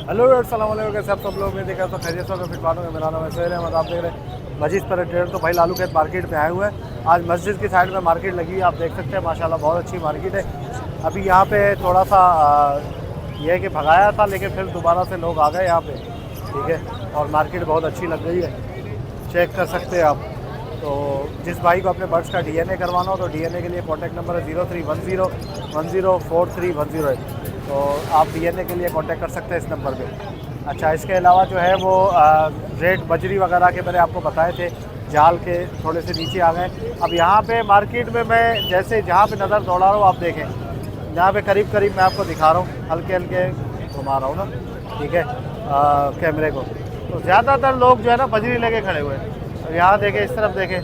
Hello अस्सलाम वालेकुम, कैसे आप सब लोग? मैं देखा तो खैरियत से फिट मानो। मेरा नाम है सोहेल अहमद। आप देख रहे हैं मस्जिद पर ट्रेडर। तो भाई लालू खेत मार्केट पे आए हुए हैं। आज मस्जिद की साइड में मार्केट लगी है, आप देख सकते हैं माशाल्लाह बहुत अच्छी मार्केट है। अभी यहाँ पे थोड़ा सा ये है कि भगाया था, लेकिन फिर दोबारा से लोग आ गए यहाँ पे, ठीक है। और मार्केट बहुत अच्छी लग रही है, चेक कर सकते हैं आप। तो जिस भाई को अपने बर्ड्स का डीएनए करवाना हो तो डीएनए के लिए कॉन्टैक्ट नंबर है 0310104310। तो आप डीएनए के लिए कांटेक्ट कर सकते हैं इस नंबर पे। अच्छा, इसके अलावा जो है वो रेट बजरी वगैरह के मैंने आपको बताए थे, जाल के थोड़े से नीचे आ गए। अब यहाँ पे मार्केट में मैं जैसे जहाँ पे नज़र दौड़ा रहा हूँ, आप देखें यहाँ पे करीब करीब मैं आपको दिखा रहा हूँ, हल्के हल्के घुमा रहा हूँ ना, ठीक है, कैमरे को। तो ज़्यादातर लोग जो है ना बजरी लेके खड़े हुए हैं। अब यहाँ देखें, इस तरफ देखें,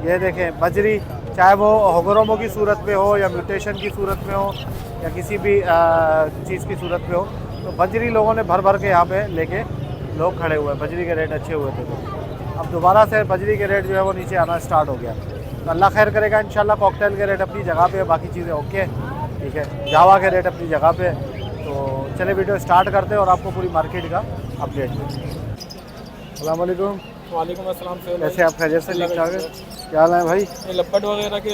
ये देखें बजरी, चाहे वो होगरोमो की सूरत में हो या म्यूटेशन की सूरत में हो या किसी भी चीज़ की सूरत में हो, तो बजरी लोगों ने भर भर के यहाँ पे लेके लोग खड़े हुए हैं। बजरी के रेट अच्छे हुए थे, तो अब दोबारा से बजरी के रेट जो है वो नीचे आना स्टार्ट हो गया। तो अल्लाह खैर करेगा इंशाल्लाह। कॉकटेल के रेट अपनी जगह पे है, बाकी चीज़ें ओके, ठीक है। जावा के रेट अपनी जगह पे है। तो चले वीडियो स्टार्ट करते हैं और आपको पूरी मार्केट का अपडेट देते हैं। अस्सलाम वालेकुम। वालेकुम अस्सलाम से कैसे आप? खैरियत से? ठीक ठाक है। क्या हाल है भाई? ये लपट वगैरह के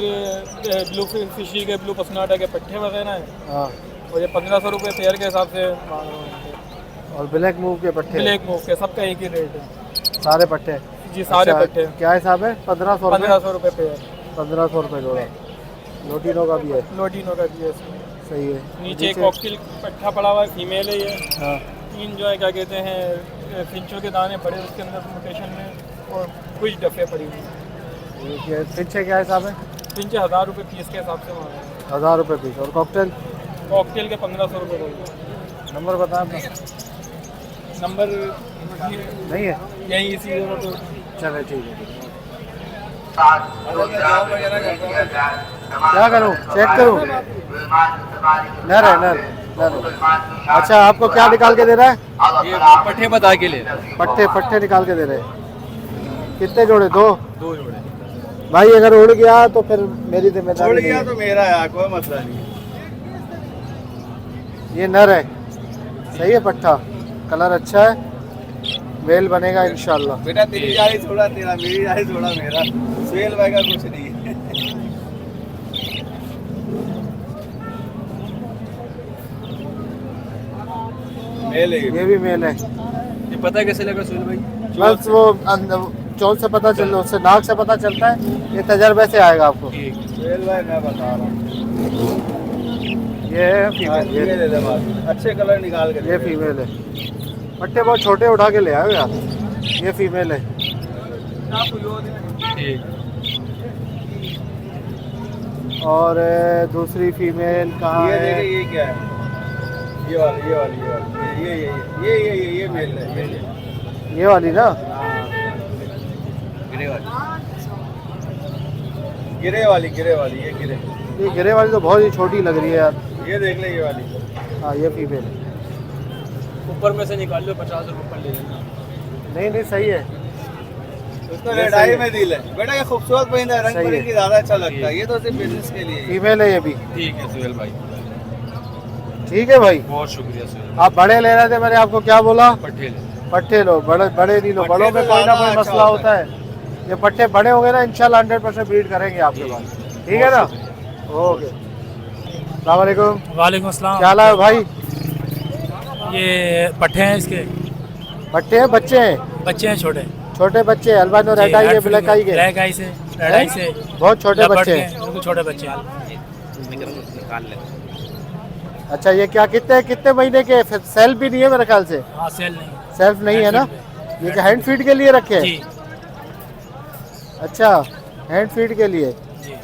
ब्लू फिशी के ब्लू पसनाटा के पट्टे वगैरह हैं। हाँ। और ये 1500 रुपये पेयर के हिसाब से। और ब्लैक मूव के पट्टे? ब्लैक मूव के सबका एक ही रेट है, सारे पट्टे? जी सारे अच्छा, पट्टे। क्या हिसाब है? 1500 रुपये पेयर। 1500 रुपये जोड़ा। लोटिनो का भी है? लोटिनो का भी है इसमें। सही है। नीचे एक कॉकटेल पट्टा पड़ा हुआ है, फीमेल है ये। हाँ। 3 जो है क्या कहते हैं फिंचों के दाने पड़े उसके अंदर म्यूटेशन में, और कुछ डफे पड़ी हुई। पीछे क्या हिसाब है? फिंचे 1000 रुपये पीस के हिसाब से मांग रहे हैं। 1000 रुपये पीस। और कॉकटेल? कॉकटेल के 1500 रुपये बोल। नंबर बताएं अपना। नंबर नहीं है यही इसी जगह तो। चले ठीक है। क्या करूँ, चेक करूँ? नर है, नर नर। अच्छा, आपको क्या निकाल के दे रहा है? ये पट्टे बता के ले पट्टे पट्टे निकाल के दे रहे हैं। कितने जोड़े? दो जोड़े। भाई अगर उड़ गया तो फिर मेरी जिम्मेदारी उड़ नहीं गया है। तो मेरा है, कोई मसला नहीं। ये नर है, सही है पट्टा, कलर अच्छा है, मेल बनेगा इंशाल्लाह। बेटा तेरी जारी थोड़ा तेरा, मेरी जारी थोड़ा मेरा, सेल भाई का कुछ नहीं है। मेल है ये भी मेल है। ये पता कैसे लगा सुहेल भाई? बस वो चोल से पता चल, उससे नाक से पता चलता है, ये तजर्बे से आएगा आपको। सुहेल भाई मैं बता रहा हूँ, ये है फीमेल। ये ले ले बात, अच्छे कलर निकाल के ये फीमेल है। पट्टे बहुत छोटे उठा के ले आए हो यार। ये फीमेल है। ठीक। और दूसरी फीमेल कहाँ ये है? देखे ये क्या है? ये वाली ये वाली ये वाली ये मेल है, मेल है। ये वाली ना? गिरे वाली गिरे वाली गिरे वाली ये गिरे। ये गिरे वाली तो बहुत ही छोटी लग रही है यार। ये देख ले ये वाली। हाँ, ये फीमेल है। ऊपर में से निकाल लो, 50 रुपये पर ले लेना। नहीं नहीं, सही है। उसको रेडाई में दिल है बेटा, ये खूबसूरत परिंदा, रंग बिरंगी ज्यादा अच्छा लगता है। ये तो सिर्फ बिजनेस के लिए। फीमेल है ये भी। ठीक है सुहेल भाई, ठीक है भाई, बहुत शुक्रिया सुहेल। आप बड़े ले रहे थे, मैंने आपको क्या बोला? पट्टे ले। पट्टे लो, बड़े बड़े नहीं लो। बड़ों में कोई ना कोई मसला होता है। ये पट्टे बड़े हो गए ना, इंशाल्लाह 100% ब्रीड करेंगे आपके पास, ठीक है ना? ओके, अस्सलाम वालेकुम। वालेकुम अस्सलाम। क्या हाल है भाई? ये पट्टे हैं इसके, पट्टे हैं, बच्चे हैं? बच्चे हैं छोटे। छोटे बच्चे? अल्बानो रेड आई के, ब्लैक आई के? ब्लैक आई से, रेड आई से। बहुत छोटे बच्चे हैं। बिल्कुल छोटे बच्चे हैं। अच्छा, ये क्या कितने कितने महीने के? सेल्फ भी नहीं है मेरे ख्याल से। हाँ सेल नहीं। सेल्फ नहीं है ना? ये क्या हैंड फीड के लिए रखे हैं? जी अच्छा, हैंड फीड के लिए। जी।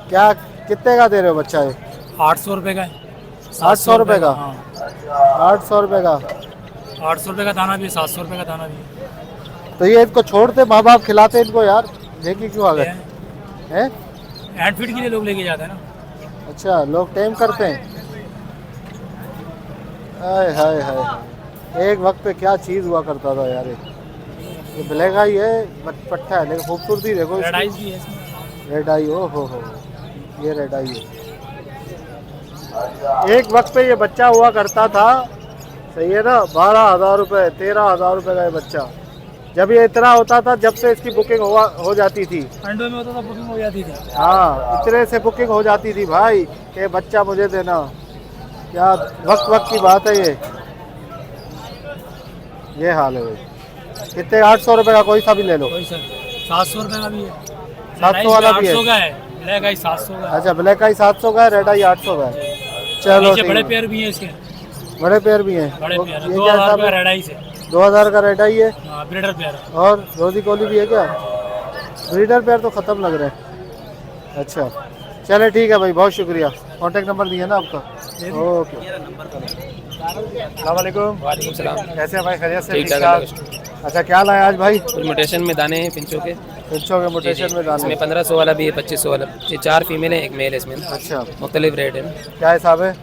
क्या कितने का दे रहे हो बच्चा ये? 800 रुपये का है। 800 रुपये का? हाँ 800 रुपये का? 800 रुपये का दाना भी, 700 रुपये का दाना भी। तो ये इनको छोड़ते, माँ बाप खिलाते इनको यार, देखिए क्यों आ गए हैं? हैंड फीड के लिए लोग लेके जाते हैं ना। अच्छा, लोग टेम करते हैं। हाय हाय हाय, एक वक्त पे क्या चीज़ हुआ करता था यार। ये ब्लैक आई है, पट्टा है, लेकिन खूबसूरती देखो रेड आई इसकी। भी है इसमें। रेड आई, ओ हो, ये रेड आई है। एक वक्त पे ये बच्चा हुआ करता था सही है ना, 12,000 रुपये, 13,000 रुपये का ये बच्चा। जब ये इतना होता था, जब से इसकी बुकिंग हो जाती थी, अंडों में होता था बुकिंग हो जाती थी। हाँ इतने से बुकिंग हो जाती थी भाई कि बच्चा मुझे देना। क्या वक्त की बात है ये हाल है भाई। कितने, 800 रुपये का कोई सा भी ले लो। कोई सर 700 रुपये का भी है, 700 वाला भी है। 800 का है, ब्लैक आई 700 का है। अच्छा, ब्लैक आई 700 का है, रेड आई 800 का है। चलो नीचे ठीक बड़े है। पेयर भी हैं इसके, बड़े पेयर भी हैं। बड़े तो पेयर ये क्या 2000 हिसाब का है? रेड आई से। 2000 का रेड आई है। हाँ ब्रीडर पेयर। और रोजी कोली भी है क्या? ब्रीडर पेयर तो ख़त्म लग रहे हैं। अच्छा चले ठीक है भाई, बहुत शुक्रिया। कॉन्टेक्ट नंबर दिया ना आपका? ओके। अस्सलामुअलैकुम। वालेकुम सलाम। कैसे हैं भाई, खैरियत से? ठीक ठीक ठाक। ठाक। अच्छा क्या लाए आज भाई? कुछ म्यूटेशन में दाने हैं पिंचों के। पिंचों के म्यूटेशन में दाने। इसमें 1500 वाला भी है, 2500 वाला। ये 4 फीमेल है, 1 मेल है इसमें। अच्छा मुख्तलिफ रेट है। क्या हिसाब है?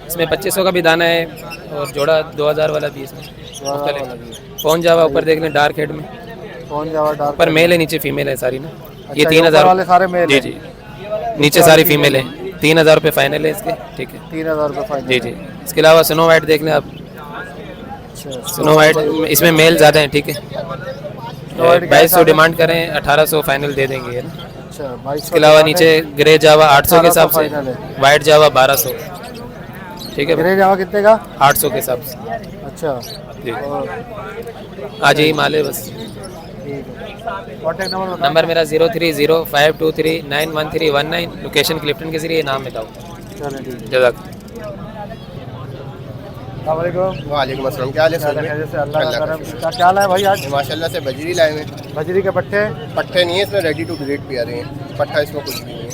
इसमें 2500 का भी दाना है और जोड़ा 2000 वाला भी है इसमें। मुख्तलिफ फोन जावा ऊपर देख लें, डार्क हेड में कौन जावा डार्क? ऊपर मेल है, नीचे फीमेल है सारी ना। ये अच्छा, 3000 वाले सारे मेल जी हैं? जी, नीचे सारी फीमेल है। 3000 रुपये फाइनल है इसके। ठीक है 3000 रुपये फाइनल। जी जी। इसके अलावा स्नो वाइट देख लें आप। स्नो वाइट इसमें मेल ज़्यादा है। ठीक है, 2200 डिमांड करें, 1800 फाइनल दे देंगे ये ना। अच्छा 2200। इसके अलावा नीचे ग्रे जावा 800 के हिसाब से, फाइनल है। वाइट जावा 1200। ठीक है, ग्रे जावा कितने का? 800 के हिसाब से। अच्छा जी, और आज यही माल है बस। ठीक है। कॉन्टेक्ट नंबर बताओ। नंबर मेरा 030523911319। लोकेशन क्लिफ्टन के जरिए, नाम बताओ। चलो ठीक है। जज़ाक। अस्सलामुअलैकुम। वालेकुम अस्सलाम। क्या हाल है सर? खैरियत से? अल्लाह का करम। क्या लाए भाई आज? माशाल्लाह से बजरी लाए हैं। बजरी के पट्टे? पट्टे नहीं है इसमें, रेडी टू ब्रीड पे आ रहे हैं। पट्टा इसमें कुछ भी नहीं है।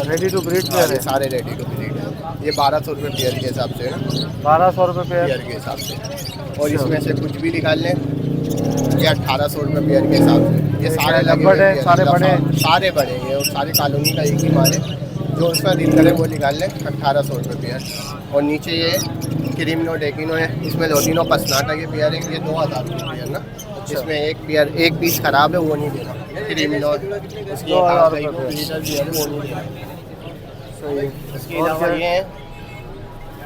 रेडी टू ब्रीड हाँ, पे ये सारे रेडी टू ब्रीड है। ये 1200 रुपये पेयर के हिसाब से है ना, 1200 रुपये पेयर। पेयर के हिसाब से। और इसमें से कुछ भी निकाल लें, ये 1800 रुपये पेयर के हिसाब से। ये सारे लगे हुए हैं, सारे बड़े, सारे बड़े हैं और सारी कॉलोनी का एक ही माल है। जो उसका दिन करें वो निकाल लें, 1800 रुपये पेयर। और नीचे ये क्रीमिनो डेकिनो है, इसमें लोटिनो पसनाटा के पेयर है, ये 2000 रुपये पेयर ना। इसमें एक पेयर, एक पीस खराब है वो नहीं देना। क्रीमिनो उसकी 2000 वो रुपये नहीं देना। सही है। इसके और अलावा क्या? ये हैं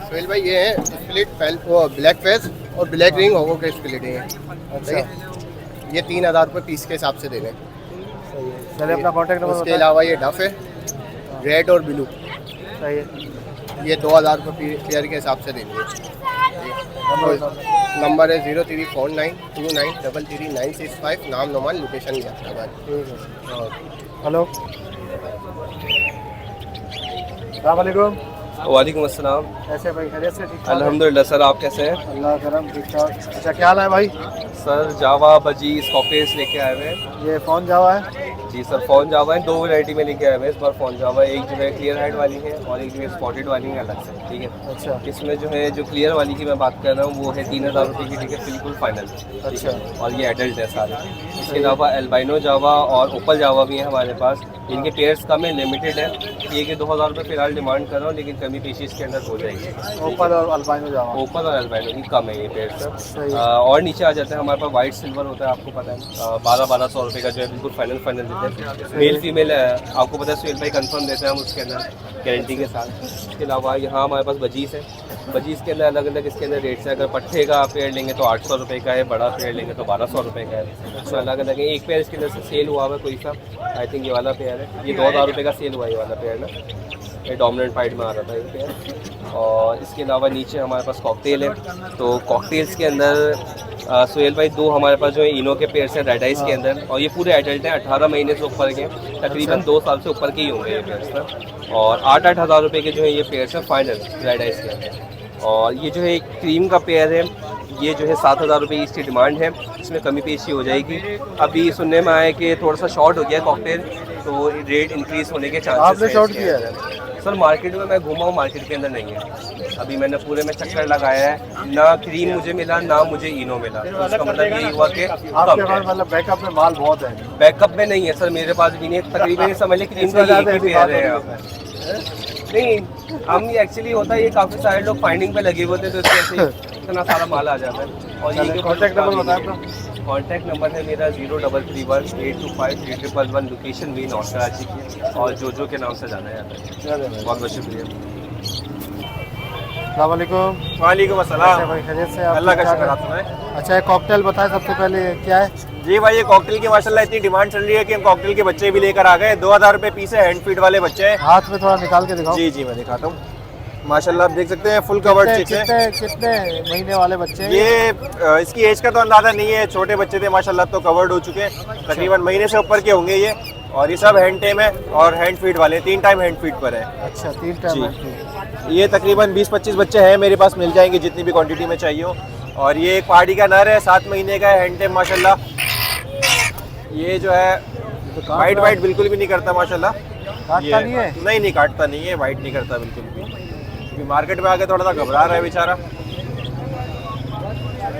सोहेल भाई, ये है स्प्लिट पेल, वो ब्लैक फेस और ब्लैक रिंग होगो के स्प्लिट हैं। अच्छा ये 3000 रुपये पीस के हिसाब से दे दें। सही है। चलिए अपना कॉन्टेक्ट नंबर उसके बताओ। अलावा ये डफ है, रेड और ब्लू, सही है। ये 2000 रुपये पेयर के हिसाब से देंगे। नंबर है 034929333965। नाम नोमान, लोकेशन यात्राबाद। ठीक है। हेलो अस्सलामुअलैकुम। वालेकुम अस्सलाम। कैसे भाई, खैरियत से? ठीक ठाक? अल्हम्दुलिल्लाह सर, आप कैसे हैं? अल्लाह करम, ठीक ठाक। अच्छा क्या हाल है भाई? सर जावा बजीज कॉकटेल्स लेके आए हुए हैं। ये फ़ोन जावा है? जी सर, फ़ोन जावा है, 2 वैरायटी में लेके आए हुए हैं इस बार फ़ोन जावा। एक जो है क्लियर हेड वाली है और एक जो है स्पॉटेड वाली है अलग से। ठीक है, अच्छा इसमें जो है जो क्लियर वाली की मैं बात कर रहा हूँ वो है 3000 रुपये की टिकट, बिल्कुल फाइनल। अच्छा। और ये एडल्ट है सारे। इसके अलावा एल्बाइनो जावा और ओपल जावा भी है हमारे पास। इनके पेयर्स कम है, लिमिटेड है। ये कि 2000 रुपये फ़िलहाल डिमांड कर रहा हूँ, लेकिन कमी पेशी इसके अंदर हो जाएगी। ओपल और अल्बाइनो जावा। ओपल और एल्बाइनो की कम है ये पेयर्स। सही। और नीचे आ जाते हैं हमारे पास वाइट सिल्वर होता है, आपको पता है 1200 रुपये का जो है बिल्कुल फाइनल देते हैं। मेल फीमेल है, आपको पता है सुहेल भाई कंफर्म देते हैं हम उसके अंदर गारंटी के साथ। इसके अलावा यहाँ हमारे पास बजीज है। बजीज के अंदर अलग अलग इसके अंदर रेट्स है। अगर पट्टे का पेयर लेंगे तो 800 रुपये का है, बड़ा पेयर लेंगे तो 1200 रुपये का है। तो अलग अलग है। एक पेयर इसके अंदर से सेल हुआ हुआ है कोई सा, आई थिंक ये वाला पेयर है। ये 2000 रुपये का सेल हुआ है ये वाला पेयर ना, ये डोमिनेंट फाइट में आ रहा था ये पेयर। और इसके अलावा नीचे हमारे पास कॉकटेल है। तो कॉकटेल्स के अंदर सुहेल भाई 2 हमारे पास जो है इनो के पेयर्स हैं रेड आइस के अंदर, और ये पूरे एडल्ट हैं, 18 महीने से ऊपर के, तकरीबन 2 साल से ऊपर के ही होंगे ये पेयर्स ना। और 8-8 हज़ार रुपये के जो है ये पेयर्स हैं फाइनल रेड आइस के अंदर। और ये जो है एक क्रीम का पेयर है, ये जो है 7000 रुपये इसकी डिमांड है। इसमें कमी पेशी हो जाएगी। अभी सुनने में आया कि थोड़ा सा शॉर्ट हो गया कॉकटेल, तो रेट इंक्रीज होने के चांसेस आपने शॉर्ट किया है? सर मार्केट में मैं घूमा हूँ, मार्केट के अंदर नहीं है। अभी मैंने पूरे में चक्कर लगाया है, ना क्रीम मुझे मिला ना मुझे इनो मिला। तो इसका मतलब यही हुआ कि आपके कम पास मतलब बैकअप में माल बहुत है? बैकअप में नहीं है सर, मेरे पास भी नहीं है। तकरीबन समझ लें क्रीम का एक ही पेयर है यहाँ पे। नहीं, हम एक्चुअली होता है ये काफ़ी सारे लोग फाइंडिंग पे लगे हुए थे, तो इसके वजह से इतना सारा माल आ जाता है। और ये कॉन्टैक्ट नंबर बताएं अपना। कॉन्टैक्ट नंबर है मेरा 0331825111। लोकेशन भी नॉर्थ कराची की, और जो के नाम से जाना जाता है। बहुत बहुत शुक्रिया। अस्सलाम वालेकुम। वालेकुम कैसे अस्सलाम। भाई, खैरियत से आप? अल्लाह का ठीक ठाक शुक्र, हैं? आप सुनाएं। अच्छा, एक कॉकटेल बताएं सबसे पहले क्या है? जी भाई, ये कॉकटेल की माशाल्लाह इतनी डिमांड चल रही है कि हम कॉकटेल के बच्चे भी लेकर आ गए। 2000 रुपये पीस है, हैंड फीड वाले बच्चे हैं। हाथ में थोड़ा निकाल के दिखाओ। जी जी, मैं दिखाता हूँ। माशाल्लाह आप देख सकते हैं, फुल कवर्ड चिक्स है। कितने महीने वाले बच्चे हैं? ये इसकी एज का तो अंदाजा नहीं है, छोटे बच्चे थे माशाल्लाह, तो कवर्ड हो चुके हैं, तकरीबन महीने से ऊपर के होंगे ये। और ये सब हैंड टेम है और हैंड फीड वाले, 3 टाइम हैंड फीड पर है। अच्छा, 3 टाइम जी। है। ये तकरीबन 20-25 बच्चे हैं मेरे पास, मिल जाएंगे जितनी भी क्वांटिटी में चाहिए हो। और ये एक पहाड़ी का नर है, 7 महीने का है, हैंड टेम माशाल्लाह। ये जो है वाइट वाइट बिल्कुल भी नहीं करता माशाल्लाह। काटता नहीं है? नहीं काटता नहीं है, वाइट नहीं करता बिल्कुल भी। अभी मार्केट में आके थोड़ा सा घबरा रहा है बेचारा।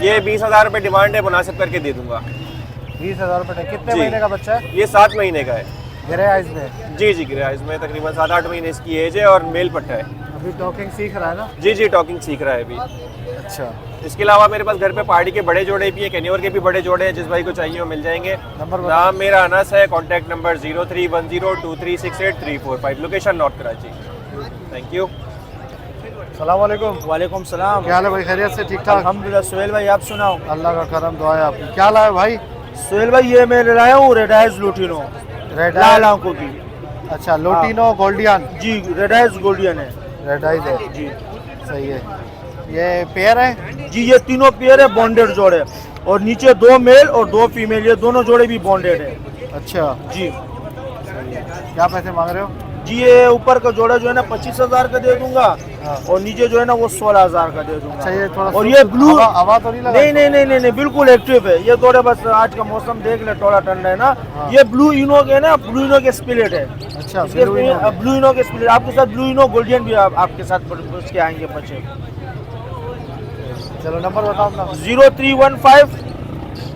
ये 20,000 रुपये डिमांड है, मुनासिब करके दे दूंगा। 20,000 रुपये। कितने जी। महीने का बच्चा है? ये 7 महीने का है। ग्रे आइज में? जी जी, गिरा इसमें तकरीबन 7-8 महीने इसकी एज है और मेल पट्टा है। अभी टॉकिंग सीख रहा है ना? जी जी, टॉकिंग सीख रहा है अभी। अच्छा, इसके अलावा मेरे पास घर पे पहाड़ी के बड़े जोड़े भी हैं, कैनिवर के भी बड़े जोड़े हैं, जिस भाई को चाहिए वो मिल जाएंगे। नंबर बताओ। नाम मेरा अनस है, contact number 03102368 location north Karachi. Thank you. सलाम वालेकुम। वालेकुम सलाम। क्या हाल है भाई, खैरियत से? ठीक ठाक, अल्हम्दुलिल्लाह। सुहेल भाई आप सुनाओ। अल्लाह का करम, दुआ है आपकी। क्या लाए भाई? सुहेल भाई ये मैं लाया हूँ रेड आइज लुटिनो, रेड लाल आंखों की। अच्छा, लोटिनो गोल्डियन। जी, रेड आइज गोल्डियन है। रेड आइज है जी सही है। ये पेयर है? जी, ये तीनों पेयर है, बॉन्डेड जोड़े, और नीचे 2 मेल और 2 फीमेल, ये दोनों जोड़े भी बॉन्डेड है। अच्छा, जी क्या पैसे मांग रहे हो? जी, ये ऊपर का जोड़ा जो है ना 25,000 का दे दूंगा, हाँ। और नीचे जो है ना वो 16,000 का दे दूंगा। अच्छा, ये थोड़ा और ये ब्लू हवा तो नहीं लगा? नहीं, बिल्कुल एक्टिव है ये। थोड़े बस आज का मौसम देख ले, थोड़ा ठंडा है ना। हाँ। ये ब्लू इनो के ना, ब्लू इनो के स्पिरिट है। अच्छा, ब्लू इनो के स्पिरिट आपके साथ, ब्लू इनो गोल्डियन भी आपके साथ उसके आएंगे बच्चे। चलो नंबर बताओ अपना। 0315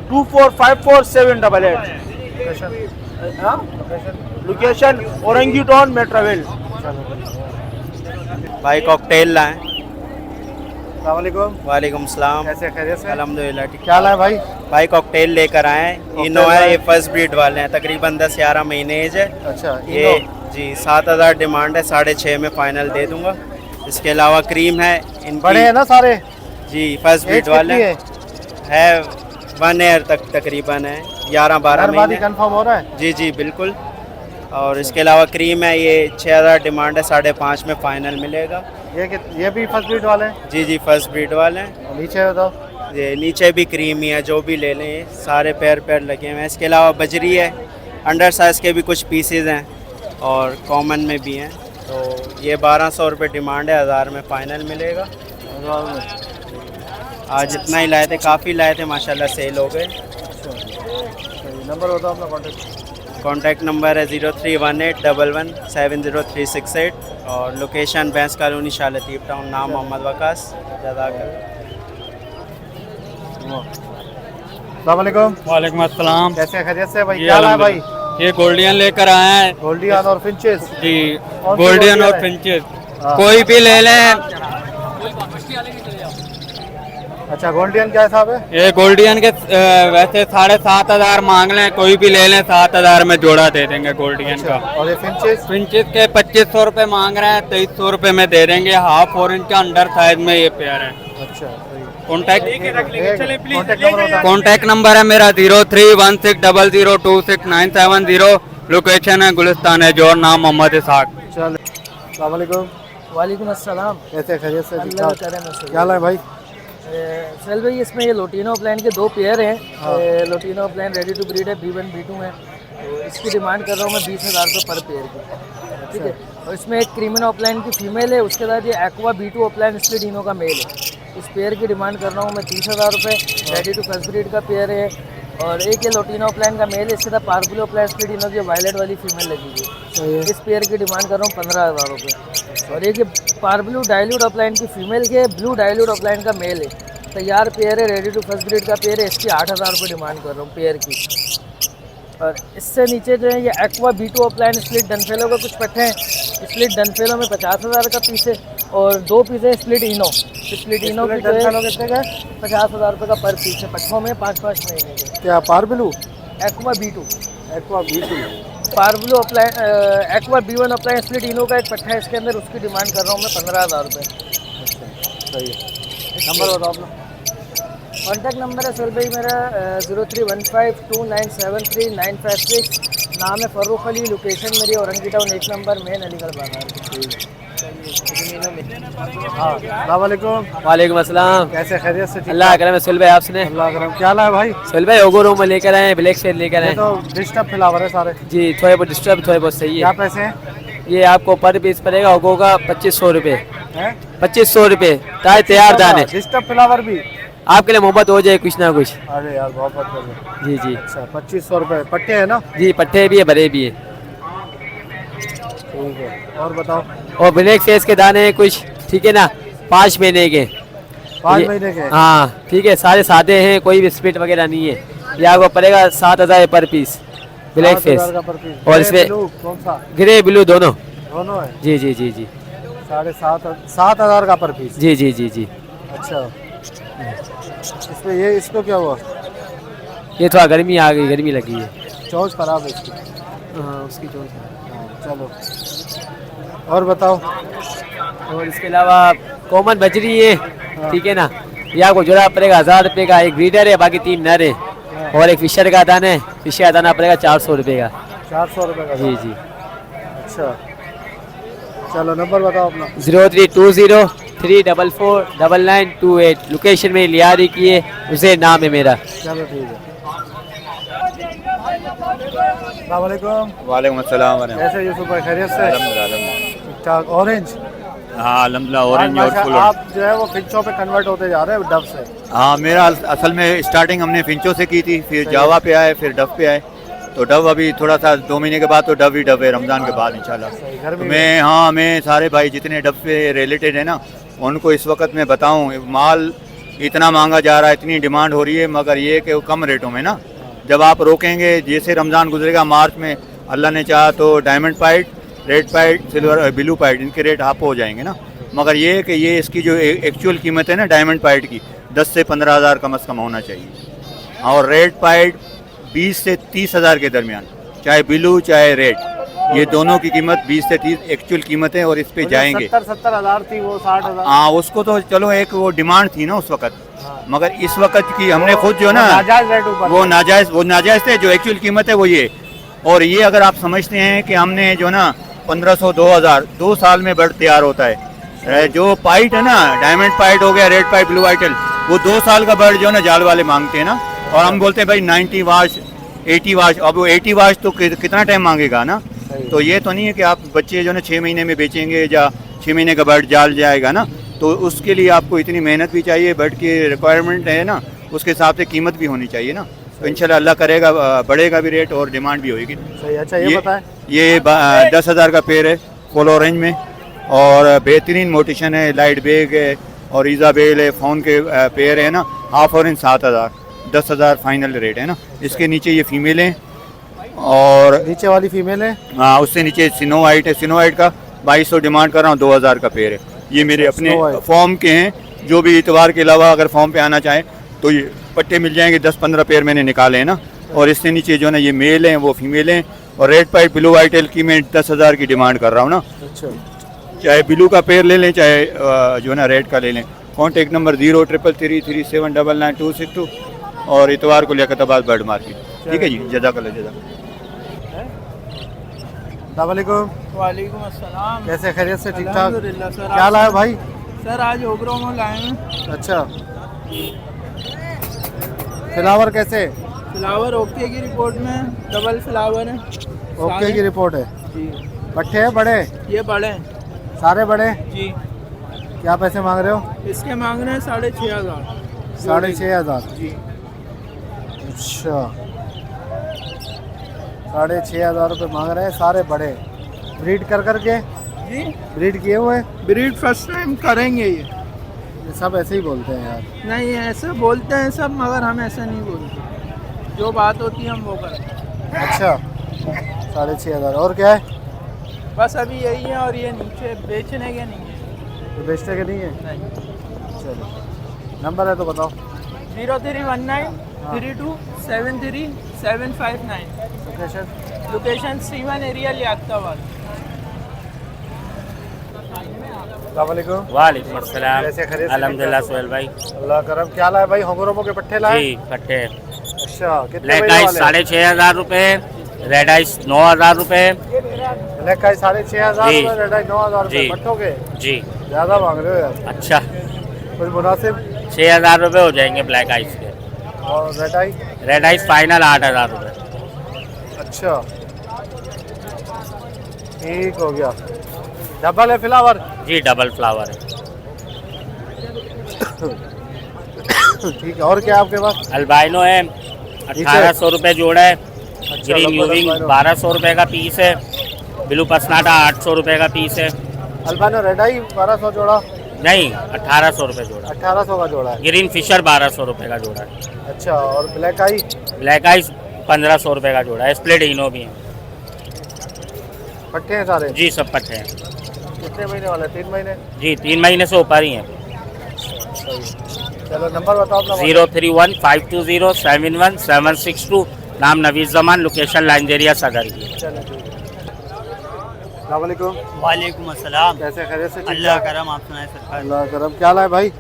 2454788। Location Orangi Town Metroville. भाई कॉकटेल लाएं। अस्सलाम वालेकुम। वालेकुम सलाम। कैसे, खैरियत से? अल्हम्दुलिल्लाह ठीक। क्या लाए भाई? भाई कॉकटेल लेकर आए, इनो है, ये फर्स्ट ब्रीड वाले हैं, तकरीबन 10-11 महीने एज है। अच्छा, ये जी 7,000 डिमांड है, 6.5 में फाइनल दे दूंगा। इसके अलावा क्रीम है इनकी। बड़े हैं ना सारे? जी फर्स्ट ब्रीड वाले है 1 ईयर तक तकरीबन है, 11-12 महीने। कंफर्म हो रहा है? जी जी बिल्कुल। और इसके अलावा क्रीम है, ये 6,000 डिमांड है, 5.5 में फाइनल मिलेगा। ये भी फर्स्ट ब्रीड वाले हैं? जी जी फर्स्ट ब्रीड वाले हैं। और नीचे बताओ। ये नीचे भी क्रीम ही है, जो भी ले लें, सारे पैर लगे हुए हैं। इसके अलावा बजरी है, अंडर साइज़ के भी कुछ पीसेज हैं और कॉमन में भी हैं। तो ये 1,200 रुपये डिमांड है, 1,000 में फ़ाइनल मिलेगा। आज इतना ही लाए थे, काफ़ी लाए थे माशाल्लाह, सेल हो गए। नंबर बताओ अपना कॉन्टेक्ट। कॉन्टैक्ट नंबर है 0318117036 और लोकेशन बैंस कॉलोनी शालतीब टाउन, नाम मोहम्मद वकास। अस्सलाम वालेकुम। वालेकुम अस्सलाम। कैसे, खैरियत से भाई? ये क्या लाए भाई? ये गोल्डियन लेकर आए हैं गोल्डियन और फिंचेस? जी, कौन सी गोल्डियन और है? फिंचेस हाँ। कोई भी ले लें। अच्छा, गोल्डियन क्या हिसाब है? ये गोल्डियन के वैसे 7,500 मांग लें, कोई भी ले लें 7,000 में जोड़ा दे देंगे गोल्डियन का। और ये फिंचेस? फिंचेस के 2,500 रुपये मांग रहे हैं, 2,300 रुपये में दे देंगे। हाफ ऑरेंज का अंडर साइज में ये पेयर है। अच्छा, कॉन्टैक्ट कॉन्टेक्ट नंबर है मेरा 0316002697 लोकेशन है गुलिस्तान है जोर, नाम मोहम्मद इसाक। चल, अस्सलाम वालेकुम। वालेकुम अस्सलाम। कैसे, खैरियत से? ठीक अल्लाह ठाक। का करम है। क्या लाए भाई? सैल भाई इसमें ये लोटिनो प्लान के 2 पेयर हैं। Lutino plan ready to breed है, B1 B2 है। तो इसकी डिमांड कर रहा हूँ मैं 20,000 रुपये पर पेयर की, ठीक है। और इसमें एक क्रीमिन ऑफलाइन की फीमेल है, उसके बाद ये एक्वा B2 ऑफलाइन स्प्लिडिनो का मेल है। इस पेयर की डिमांड कर रहा हूँ मैं 30,000 रुपये। रेडी टू फर्स्ट ब्रीड का पेयर है। और एक ये लोटिनो प्लान का मेल है, इसके साथ पार्बुलो प्लान स्प्लिडिनो की वायलेट वाली फीमेल लगी हुई है। इस पेयर की डिमांड कर रहा हूँ 15,000 रुपये। और एक ये पार्बलू डायल्यूट ऑफलाइन की फीमेल के ब्लू डायल्यूट ऑफलाइन का मेल है, तैयार पेयर है, रेडी टू फर्स्ट ब्रीड का पेयर है। इसकी 8,000 रुपये डिमांड कर रहा हूँ पेयर की। और इससे नीचे जो है ये एक्वा B2 ऑफलाइन स्प्लिट डनफेलो का कुछ पट्टे हैं। स्प्लिट डनफेलो में 50,000 का पीस है और 2 पीस है स्प्लिट इनो। स्प्लिट इनो की जो है कितने का? 50,000 रुपये का पर पीस है, पट्टों में 5-5 महीने के। क्या पार्बलू? एक्वा B2 पार्बलो apply aqua B1 apply split इनो का एक पट्टा है इसके अंदर, उसकी डिमांड कर रहा हूँ मैं 15,000 रुपये। सही है। नंबर बताओ अपना। कॉन्टैक्ट नंबर है सोहेल भाई मेरा 0315297395 नाम है फ़र्रुख अली, लोकेशन मेरी Orangi town 1 number main Aligarh बाजार। हाँ अस्सलाम वालेकुम। वालेकुम अस्सलाम। कैसे खैरियत से? अल्लाह करम है सुहेल भाई आपसे। अल्लाह करम। क्या लाए भाई? सुहेल भाई ओगो रूम लेकर आए, ब्लैक शेड लेकर ये आए। तो डिस्टर्ब फ्लावर है सारे। जी थोड़े बहुत डिस्टर्ब, थोड़े बहुत सही क्या है। पैसे हैं? ये आपको पर पीस पड़ेगा ओगो का 2500 रुपये। हैं? 2500 रुपये ताज़े तैयार दाने। डिस्टर्ब फ्लावर भी? आपके लिए मोहब्बत हो जाए कुछ ना कुछ। अरे यार बहुत बहुत बढ़िया। जी जी अच्छा 2500 रुपये पट्टे है ना? जी, पट्टे भी है भरे भी है। ठीक है और बताओ। और ब्लैक फेस के दाने हैं कुछ, ठीक है ना, 5 महीने के। 5 ये- महीने के? हाँ ठीक है, सारे सादे हैं, कोई भी स्प्लिट वगैरह नहीं है। ये आपको पड़ेगा 7000 पर पीस ब्लैक फेस। 7,000 का पर पीस। और ग्रे इसमें ब्लू कौन सा? ग्रे ब्लू दोनों। दोनों है? जी जी जी जी 7,500 का पर पीस। जी जी जी जी। अच्छा इसमें ये इसको क्या हुआ? ये थोड़ा गर्मी आ गई, गर्मी लगी है। चोंच खराब है इसकी। हाँ उसकी जो हाँ, चलो और बताओ। और इसके अलावा कॉमन बजरी है, ठीक है ना, ये आपको जोड़ा पड़ेगा 1000 रुपये का। एक ब्रीडर है, बाकी 3 नर है। और एक फिशर का दाना है, फिशर का दाना पड़ेगा 400 रुपये का। 400 रुपये का? जी जी। अच्छा चलो नंबर बताओ अपना। 0320344928। लोकेशन में लियारी की है, उसे नाम है मेरा। चलो ठीक है। अस्सलाम वालेकुम। वालेकुम अस्सलाम। कैसे यूसुफ भाई खैरियत से? ठीक ठाक। ऑरेंज? हाँ अल्हम्दुलिल्लाह ऑरेंज और फुल। आप जो है वो फिंचों पे कन्वर्ट होते जा रहे हैं डब से। हाँ मेरा असल में स्टार्टिंग हमने फिंचो से की थी, फिर जावा पे आए, फिर डब पे आए। तो डब अभी थोड़ा सा 2 महीने के बाद तो डब ही डब है, रमज़ान के बाद इंशाल्लाह। तो मैं सारे भाई जितने डब से रिलेटेड है ना, उनको इस वक्त मैं बताऊँ, माल इतना महंगा जा रहा है, इतनी डिमांड हो रही है, मगर ये कि वो कम रेटों में ना, जब आप रोकेंगे, जैसे रमज़ान गुजरेगा मार्च में, अल्लाह ने चाहा तो डायमंड पाइट, रेड पाइट, सिल्वर, ब्लू पाइट, इनके रेट आप हो जाएंगे ना। मगर ये कि ये इसकी जो एक्चुअल कीमत है ना डायमंड पाइट की 10 से 15,000 कम अज़ कम होना चाहिए, और रेड पाइट 20 से 30,000 के दरमियान, चाहे ब्लू चाहे रेड, ये दोनों की कीमत 20 से 30 एक्चुअल कीमत है, और इस पे जाएंगे। 70,000 थी वो 60,000। हाँ उसको तो चलो एक वो डिमांड थी ना उस वक्त, मगर इस वक्त की हमने खुद जो ना नाजायज रेट ऊपर वो नाजायज थे, जो एक्चुअल कीमत है वो ये। और ये अगर आप समझते हैं कि हमने जो ना 1500 2000 2 साल में बर्ड तैयार होता है, जो पाइट है ना, डायमंड पाइट हो गया, रेड पाइट, ब्लू वाइटल, वो 2 साल का बर्ड जो ना जाल वाले मांगते हैं ना, और हम बोलते हैं भाई 90 वाश 80 वाश। अब वो 80 वाश तो कितना टाइम मांगेगा ना। तो ये तो नहीं है कि आप बच्चे जो ना 6 महीने में बेचेंगे, या 6 महीने का बर्ड जाल जाएगा ना, तो उसके लिए आपको इतनी मेहनत भी चाहिए, बर्ड की रिक्वायरमेंट है ना, उसके हिसाब से कीमत भी होनी चाहिए ना। तो इंशाल्लाह अल्लाह करेगा बढ़ेगा भी रेट और डिमांड भी होगी। सही। अच्छा ये बताएं। ये 10,000 का पेड़ है फुल ऑरेंज में, और बेहतरीन मोटिशन है, लाइट बेग है, और इजाबेल है, फोन के पेड़ है ना, हाफ ऑरेंज 7,000, 10,000 फाइनल रेट है ना। इसके नीचे ये फीमेल है, और नीचे वाली फीमेल है। हाँ उससे नीचे सिनो वाइट है, सिनो वाइट का 2200 डिमांड कर रहा हूँ, 2,000 का पेड़ है। ये मेरे अपने फॉर्म के हैं, जो भी इतवार के अलावा अगर फॉर्म पे आना चाहें तो ये पट्टे मिल जाएंगे। 10-15 पेड़ मैंने निकाले हैं ना। और इससे नीचे जो ना ये मेल हैं, वो फीमेल हैं, और रेड पाइप ब्लू वाइटल की मैं 10,000 की डिमांड कर रहा हूँ ना। अच्छा चाहे ब्लू का पेड़ ले लें, चाहे जो ना रेड का ले लें। कॉन्टेक्ट नंबर 033337999262, और इतवार को लियाकताबाद बर्ड मार्केट। ठीक है जी, जज़ाकल्लाह जज़ा। वालेकुम। वालेकुम अस्सलाम। कैसे खैरियत से? ठीक ठाक। अल्हम्दुलिल्लाह सर। क्या लाए भाई? सर आज ओगरो में लाए हैं। अच्छा फ्लावर कैसे? फ्लावर ओके की रिपोर्ट में, डबल फ्लावर है। ओके की रिपोर्ट है जी। पट्टे है बड़े? ये बड़े हैं सारे बड़े? जी। क्या पैसे मांग रहे हो? इसके मांग रहे हैं 6,500। 6,500? जी। अच्छा 6,500 रुपये मांग रहे हैं, सारे बड़े। ब्रीड कर करके? जी ब्रीड किए हुए? ब्रीड फर्स्ट टाइम करेंगे ये। सब ऐसे ही बोलते हैं यार। नहीं ऐसे बोलते हैं सब, मगर हम ऐसा नहीं बोलते, जो बात होती है हम वो करें। अच्छा 6,500। और क्या है? बस अभी यही है, और ये नीचे बेचने के नहीं है। तो बेचने के नहीं है? नहीं। चलो नंबर है तो बताओ। 031932735759। Location? Location C1 area Liaquatabad. अस्सलामुअलैकुम। वालेकुम अस्सलाम। कैसे खरीद? अल्हम्दुलिल्लाह सोहेल भाई। अल्लाह करम। क्या लाए भाई? होंगरोमो के पट्टे लाए? जी पट्टे। अच्छा, कितने ब्लैक महीने आइस वाले? 6,500 रुपये, रेड आइस 9,000 रुपये। ब्लैक आइस 6,500 जी। रुपये, रेड आइस 9,000 रुपये जी। पट्टों के। जी ज़्यादा मांग रहे हो यार, अच्छा, कुछ मुनासिब। 6,000 रुपये हो जाएंगे ब्लैक आइस के। और red ice? Red ice final 8,000 रुपये। अच्छा, ठीक हो गया। डबल है फ्लावर? जी डबल फ्लावर है। ठीक है। और क्या है आपके पास? अल्बाइनो है 1,800 रुपये जोड़ा है। अच्छा, ग्रीन लंबा यूविंग अल्बाइनो। 1,200 रुपये का पीस है। ब्लू पसनाटा 800 रुपये का पीस है। अल्बानो रेड आई 1200 जोड़ा? नहीं 1,800 रुपये जोड़ा। 1800 का जोड़ा है। ग्रीन फिशर 1,200 रुपये का जोड़ा है। अच्छा, और ब्लैक आई? ब्लैक आइस 1,500 रुपये का जोड़ा है। स्प्लिट इनो भी है। पट्टे हैं सारे? जी सब पट्टे हैं। कितने महीने वाले? 3 महीने? जी 3 महीने से ऊपर ही हैं। चलो नंबर बताओ अपना। 03152071762। नाम नवीद जमान, लोकेशन लाइंजेरिया सदर की। चलो ठीक है। अस्सलामुअलैकुम। वालेकुम अस्सलाम। कैसे खैरियत से? अल्लाह करम, आप सुनाए सरकार। अल्लाह करम। क्या लाए भाई?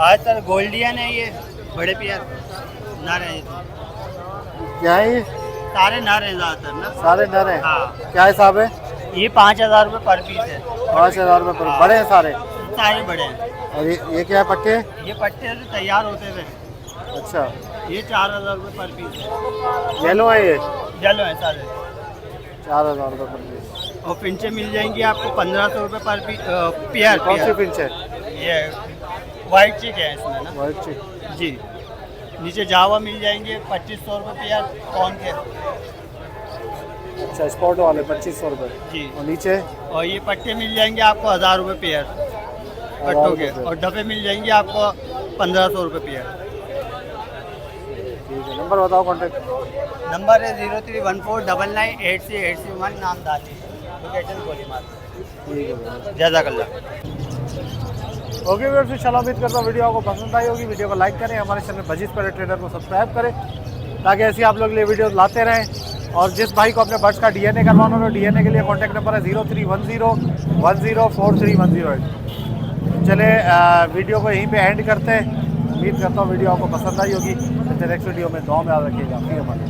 आज सर गोल्डियन है ये, बड़े पियर नर है ये तो। क्या है ये? सारे नर हैं ज़्यादातर ना। सारे नर हैं? हाँ। क्या हिसाब है? ये 5,000 रुपये पर पीस है। 5,000 रुपये पर। बड़े हैं सारे? सारे बड़े हैं। और ये क्या है पट्टे? ये पट्टे से तैयार होते हुए। अच्छा, ये 4,000 रुपये पर पीस है। येलो है ये? येलो है सारे। 4,000 रुपये पर पीस। और फिंचे मिल जाएंगी आपको 1,500 रुपये पर पेयर। कौन सी फिंच है? ये वाइट चिक है इसमें ना। वाइट चिक। जी। नीचे जावा मिल जाएंगे 2,500 रुपये पेयर कौन के। अच्छा, स्पॉट वाले 2,500 रुपये। जी। और नीचे? और ये पट्टे मिल जाएंगे आपको 1,000 रुपये पेयर पट्टों के। और डब्बे मिल जाएंगे आपको 1,500 रुपये पेयर। ठीक है, नंबर बताओ कॉन्टेक्ट। नंबर है 0314998381। नाम दादी, लोकेशन गोली मार। ठीक है। जज़ाकल्लाह। ओके व्यूअर्स, इंशाल्लाह उम्मीद करता हूँ वीडियो आपको पसंद आई होगी। वीडियो को लाइक करें, हमारे चैनल बजीज पर ट्रेडर को सब्सक्राइब करें ताकि ऐसी आप लोग के लिए वीडियो लाते रहें। और जिस भाई को अपने बर्ड्स का डीएनए करवाना हो, डीएनए के लिए कॉन्टैक्ट नंबर है 0310104308। चले वीडियो को यहीं पे एंड करते हैं। उम्मीद करता हूँ वीडियो आपको पसंद आई होगी। नेक्स्ट वीडियो में दुआ में याद रखिएगा। फिर हमारे